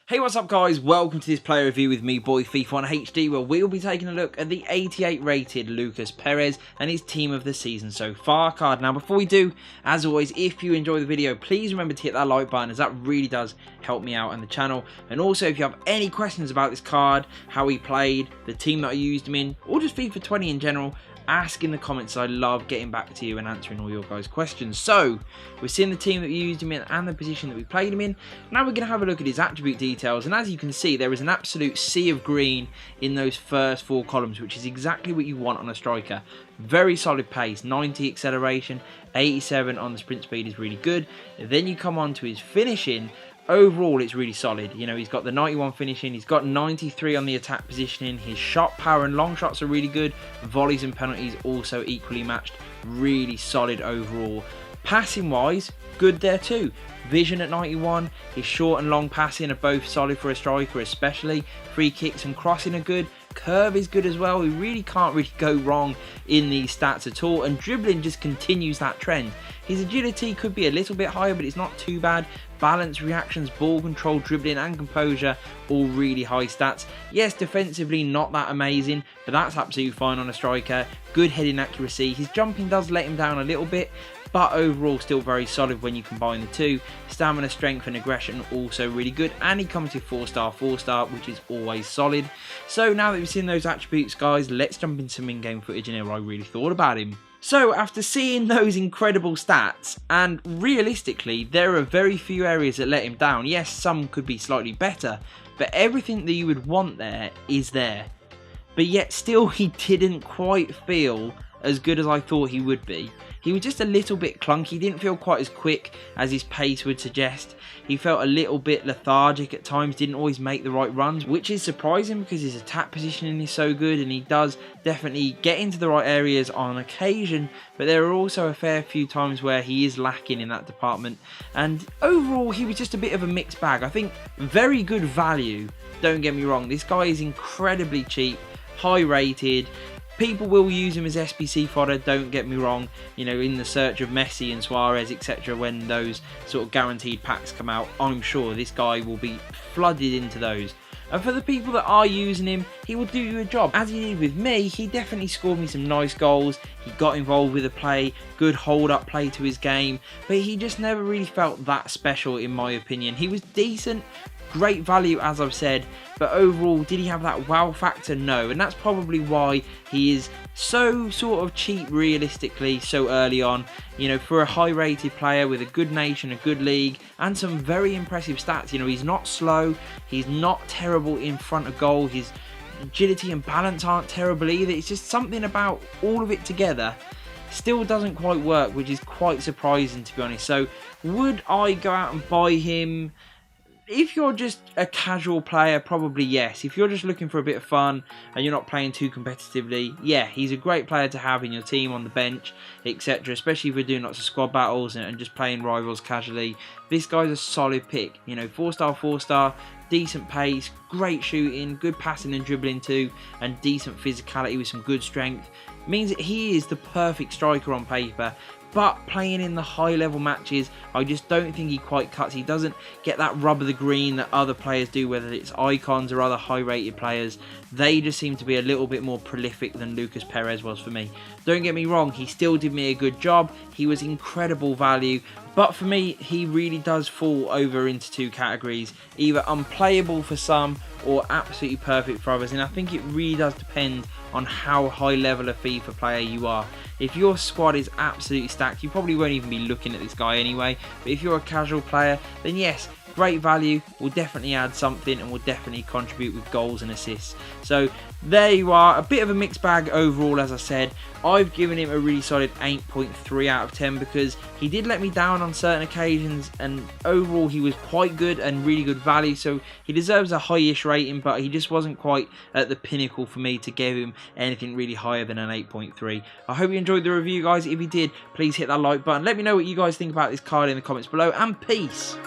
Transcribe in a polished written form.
Hey, what's up guys? Welcome to this player review with me, boy FIFA on HD, where we'll be taking a look at the 88 rated Lucas Perez and his team of the season so far card. Now before we do, as always, if you enjoy the video, please remember to hit that like button, as that really does help me out on the channel. And also, if you have any questions about this card, how he played, the team that I used him in, or just FIFA 20 in general, ask in the comments. I love getting back to you and answering all your guys' questions. So we've seen the team that we used him in and the position that we played him in. Now we're going to have a look at his attribute details, and as you can see, there is an absolute sea of green in those first four columns, which is exactly what you want on a striker. Very solid pace, 90 acceleration, 87 on the sprint speed is really good. And then you come on to his finishing. Overall, it's really solid. You know, he's got the 91 finishing, he's got 93 on the attack positioning, his shot power and long shots are really good, volleys and penalties also equally matched, really solid overall. Passing wise, good there too. Vision at 91, his short and long passing are both solid for a striker especially, free kicks and crossing are good, curve is good as well. We really can't go wrong in these stats at all, and dribbling just continues that trend. His agility could be a little bit higher, but it's not too bad. Balance, reactions, ball control, dribbling and composure, all really high stats. Yes, defensively not that amazing, but that's absolutely fine on a striker. Good heading accuracy. His jumping does let him down a little bit, but overall still very solid when you combine the two. Stamina, strength and aggression also really good, and he comes with 4-star, which is always solid. So now that we've seen those attributes guys, let's jump into some in-game footage and hear what I really thought about him. So after seeing those incredible stats, and realistically there are very few areas that let him down. Yes, some could be slightly better, but everything that you would want there is there. But yet still he didn't quite feel as good as I thought he would be. He was just a little bit clunky, didn't feel quite as quick as his pace would suggest. He felt a little bit lethargic at times, didn't always make the right runs, which is surprising because his attack positioning is so good and he does definitely get into the right areas on occasion, but there are also a fair few times where he is lacking in that department. And overall he was just a bit of a mixed bag. I think very good value, don't get me wrong, this guy is incredibly cheap, high rated. People will use him as SBC fodder, don't get me wrong, you know, in the search of Messi and Suarez, etc. When those sort of guaranteed packs come out, I'm sure this guy will be flooded into those. And for the people that are using him, he will do you a job. As he did with me, he definitely scored me some nice goals. He got involved with the play, good hold-up play to his game, but he just never really felt that special in my opinion. He was decent, great value as I've said, but overall did he have that wow factor? No, and that's probably why he is so sort of cheap realistically so early on. You know, for a high rated player with a good nation, a good league and some very impressive stats. You know, he's not slow, he's not terrible in front of goal, his agility and balance aren't terrible either. It's just something about all of it together still doesn't quite work, which is quite surprising to be honest. So would I go out and buy him? If you're just a casual player, probably yes. If you're just looking for a bit of fun and you're not playing too competitively, yeah, he's a great player to have in your team on the bench, etc. Especially if we're doing lots of squad battles and just playing rivals casually. This guy's a solid pick. You know, 4-star, decent pace, great shooting, good passing and dribbling too, and decent physicality with some good strength. Means that he is the perfect striker on paper. But playing in the high level matches, I just don't think he quite cuts. He doesn't get that rub of the green that other players do, whether it's icons or other high rated players. They just seem to be a little bit more prolific than Lucas Perez was for me. Don't get me wrong, he still did me a good job. He was incredible value. But for me, he really does fall over into two categories. Either unplayable for some or absolutely perfect for others. And I think it really does depend on how high level a FIFA player you are. If your squad is absolutely stacked, you probably won't even be looking at this guy anyway. But if you're a casual player, then yes, great value, will definitely add something and will definitely contribute with goals and assists. So there you are, a bit of a mixed bag overall. As I said, I've given him a really solid 8.3 out of 10 because he did let me down on certain occasions, and overall he was quite good and really good value, so he deserves a high-ish rating, but he just wasn't quite at the pinnacle for me to give him anything really higher than an 8.3. I hope you enjoyed the review guys. If you did, please hit that like button. Let me know what you guys think about this card in the comments below, and peace.